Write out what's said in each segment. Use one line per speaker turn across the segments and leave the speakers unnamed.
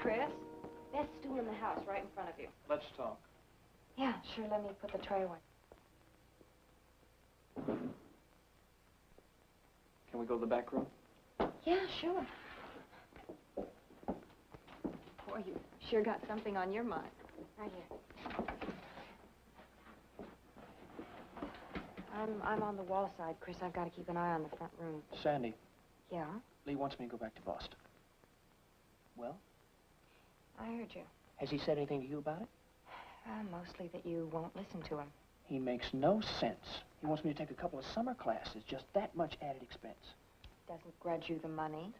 Chris. Best stool in the house, right in front of you.
Let's talk.
Yeah, sure. Let me put the tray away.
Can we go to the back room?
Yeah, sure. Boy, you sure got something on your mind. Right here. I'm on the wall side, Chris. I've got to keep an eye on the front room.
Sandy.
Yeah?
Lee wants me to go back to Boston. Well?
I heard you.
Has he said anything to you about it?
Mostly that you won't listen to him.
He makes no sense. He wants me to take a couple of summer classes, just that much added expense.
Doesn't grudge you the money.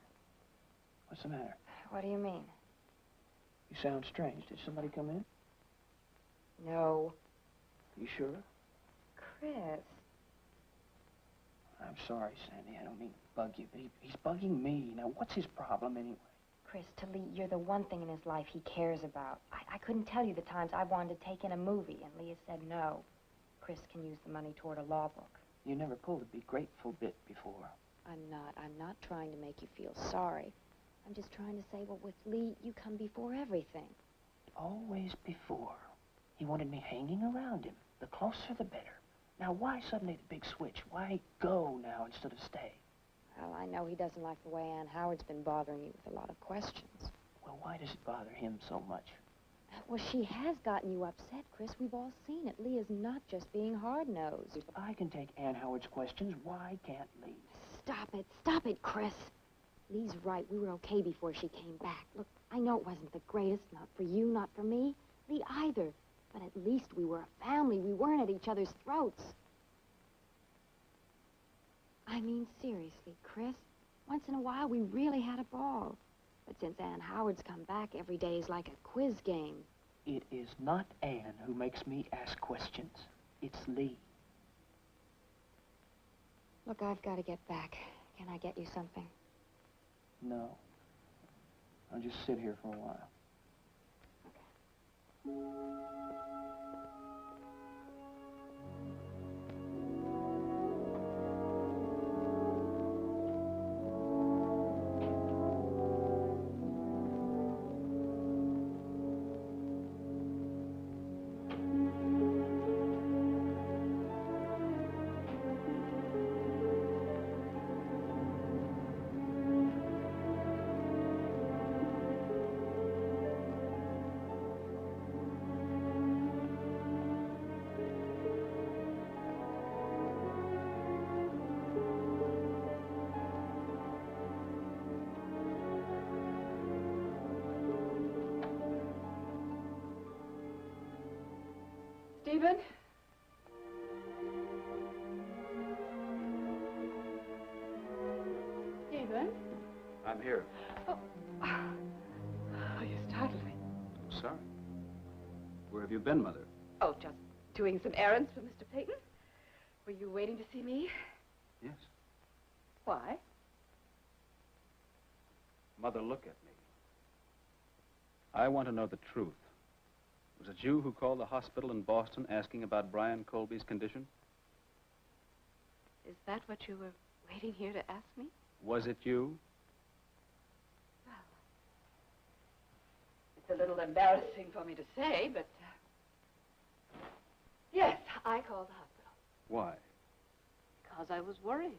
What's the matter?
What do you mean?
You sound strange. Did somebody come in?
No.
You sure?
Chris.
I'm sorry, Sandy. I don't mean to bug you, but he's bugging me. Now, what's his problem anyway?
Chris, to Lee, you're the one thing in his life he cares about. I couldn't tell you the times I've wanted to take in a movie, and Lee has said no. Chris can use the money toward a law book.
You never pulled a be grateful bit before.
I'm not trying to make you feel sorry. I'm just trying to say, well, with Lee, you come before everything.
Always before. He wanted me hanging around him. The closer, the better. Now, why suddenly the big switch? Why go now instead of stay?
Well, I know he doesn't like the way Ann Howard's been bothering you with a lot of questions.
Well, why does it bother him so much?
Well, she has gotten you upset, Chris. We've all seen it. Lee is not just being hard-nosed.
If I can take Ann Howard's questions, why can't Lee?
Stop it, Chris. Lee's right. We were okay before she came back. Look, I know it wasn't the greatest, not for you, not for me, Lee either. But at least we were a family. We weren't at each other's throats. I mean, seriously, Chris. Once in a while, we really had a ball. But since Ann Howard's come back, every day is like a quiz game.
It is not Ann who makes me ask questions. It's Lee.
Look, I've got to get back. Can I get you something?
No. I'll just sit here for a while.
Steven? Steven?
I'm here.
Oh, you startled me.
Oh, sorry. Where have you been, Mother?
Oh, just doing some errands for Mr. Peyton. Were you waiting to see me?
Yes.
Why?
Mother, look at me. I want to know the truth. Was it you who called the hospital in Boston asking about Brian Colby's condition?
Is that what you were waiting here to ask me?
Was it you?
Well, it's a little embarrassing for me to say, but... yes, I called the hospital.
Why?
Because I was worried.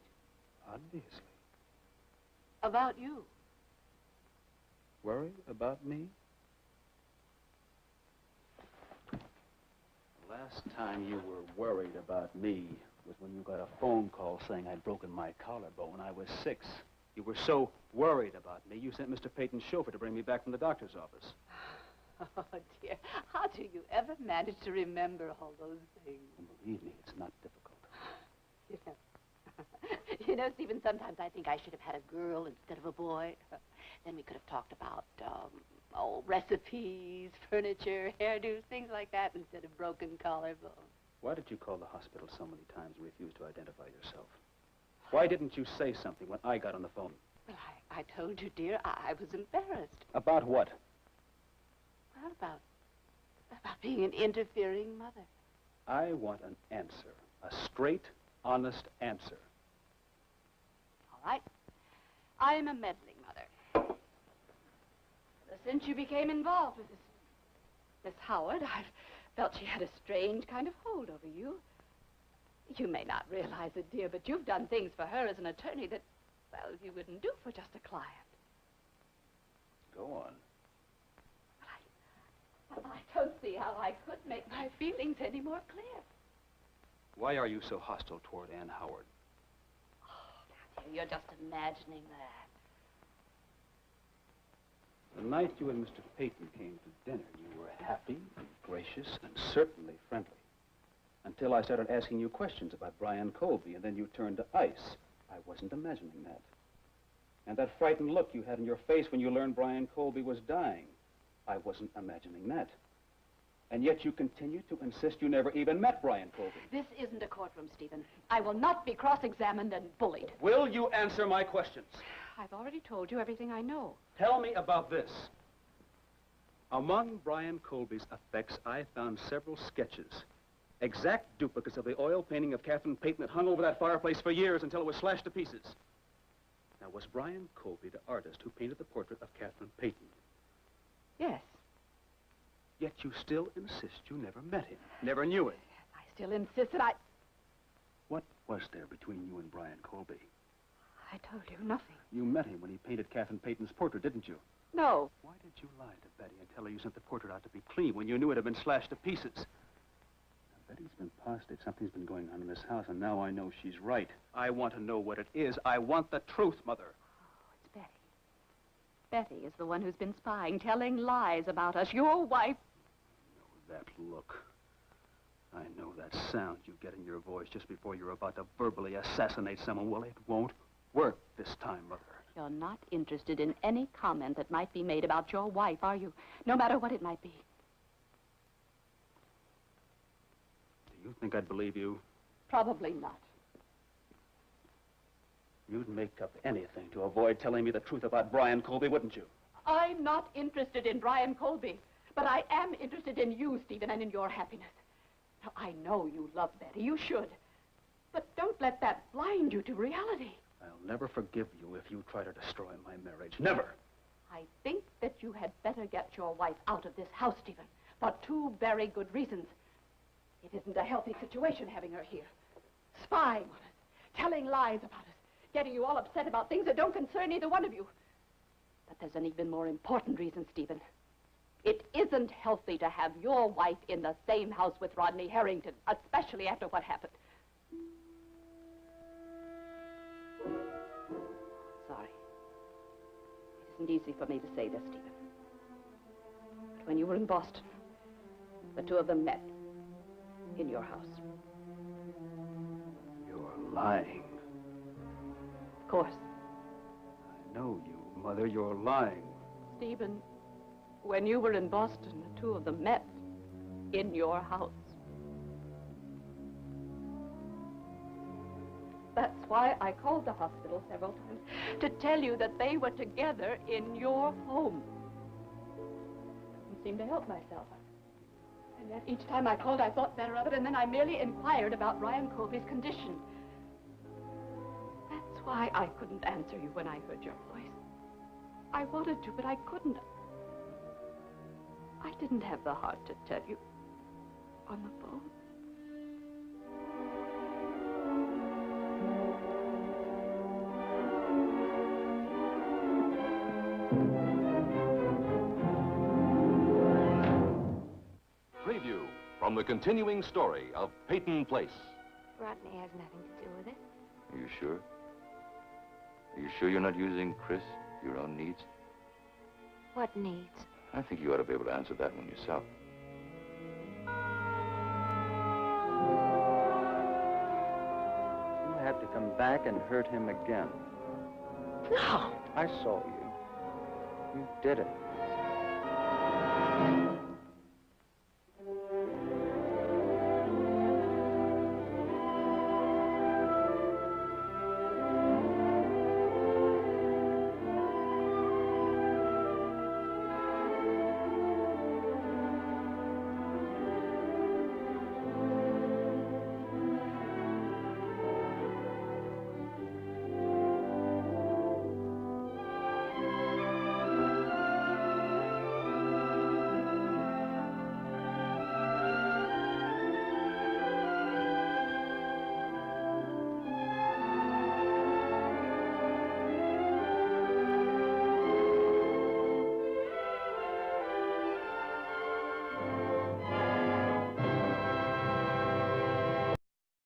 Obviously.
About you.
Worried about me? The last time you were worried about me was when you got a phone call saying I'd broken my collarbone when I was 6. You were so worried about me, you sent Mr. Peyton's chauffeur to bring me back from the doctor's office.
Oh, dear. How do you ever manage to remember all those things?
And believe me, it's not difficult.
You know, you know, Stephen, sometimes I think I should have had a girl instead of a boy. Then we could have talked about, recipes, furniture, hairdos, things like that, instead of broken collarbone.
Why did you call the hospital so many times and refuse to identify yourself? Why didn't you say something when I got on the phone?
Well, I told you, dear, I was embarrassed.
About what?
Well, about being an interfering mother.
I want an answer. A straight, honest answer.
All right. I am a meddling mother. The since you became involved with this Miss Howard, I've felt she had a strange kind of hold over you. You may not realize it, dear, but you've done things for her as an attorney that, well, you wouldn't do for just a client.
Go on.
But I don't see how I could make my feelings any more clear.
Why are you so hostile toward Ann Howard?
Oh, dear, you're just imagining that.
The night you and Mr. Peyton came to dinner, you were happy and gracious and certainly friendly. Until I started asking you questions about Brian Colby, and then you turned to ice. I wasn't imagining that. And that frightened look you had in your face when you learned Brian Colby was dying, I wasn't imagining that. And yet you continue to insist you never even met Brian Colby.
This isn't a courtroom, Stephen. I will not be cross-examined and bullied.
Will you answer my questions?
I've already told you everything I know.
Tell me about this. Among Brian Colby's effects, I found several sketches. Exact duplicates of the oil painting of Catherine Peyton that hung over that fireplace for years until it was slashed to pieces. Now, was Brian Colby the artist who painted the portrait of Catherine Peyton?
Yes.
Yet you still insist you never met him, never knew him.
I still insist that I...
What was there between you and Brian Colby?
I told you nothing.
You met him when he painted Catherine Peyton's portrait, didn't you?
No.
Why did you lie to Betty and tell her you sent the portrait out to be clean when you knew it had been slashed to pieces? Now, Betty's been positive something's been going on in this house, and now I know she's right. I want to know what it is. I want the truth, Mother.
Oh, it's Betty. Betty is the one who's been spying, telling lies about us. Your wife...
I know that look. I know that sound you get in your voice just before you're about to verbally assassinate someone. Well, it won't work this time, Mother.
You're not interested in any comment that might be made about your wife, are you? No matter what it might be.
Do you think I'd believe you?
Probably not.
You'd make up anything to avoid telling me the truth about Brian Colby, wouldn't you?
I'm not interested in Brian Colby, but I am interested in you, Stephen, and in your happiness. Now, I know you love Betty. You should. But don't let that blind you to reality.
I'll never forgive you if you try to destroy my marriage. Never.
I think that you had better get your wife out of this house, Stephen, for two very good reasons. It isn't a healthy situation having her here. Spying on us, telling lies about us, getting you all upset about things that don't concern either one of you. But there's an even more important reason, Stephen. It isn't healthy to have your wife in the same house with Rodney Harrington, especially after what happened. Sorry. It isn't easy for me to say this, Stephen. But when you were in Boston, the two of them met in your house.
You're lying.
Of course.
I know you, Mother. You're lying.
Stephen, when you were in Boston, the two of them met in your house. That's why I called the hospital several times to tell you that they were together in your home. I couldn't seem to help myself. And yet each time I called, I thought better of it, and then I merely inquired about Brian Colby's condition. That's why I couldn't answer you when I heard your voice. I wanted to, but I couldn't. I didn't have the heart to tell you on the phone.
Preview from the continuing story of Peyton Place.
Rodney has nothing to do with it.
Are you sure? Are you sure you're not using Chris for your own needs?
What needs?
I think you ought to be able to answer that one yourself.
You had to come back and hurt him again.
No.
I saw you. You did it.